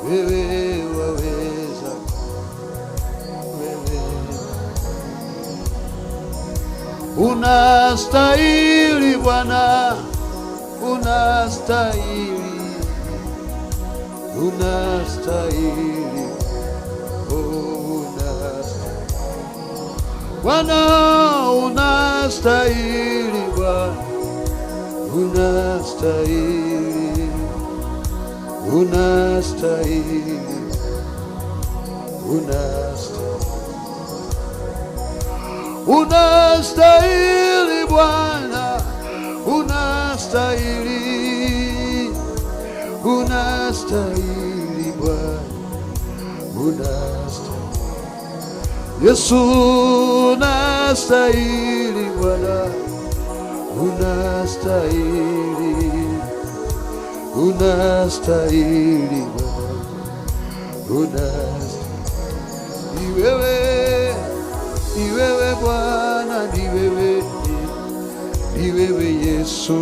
wewe waweza, wewe unastahili Bwana, unastahili, unastahili, Bwana, unastahili Bwana, unastahili, unastahili, unastahili Bwana, unastahili, unastahili Bwana, unastahili Yesu, unastahili Bwana, unastahili, unastahili Bwana, unastahili. Ni wewe Bwana, ni wewe Yesu.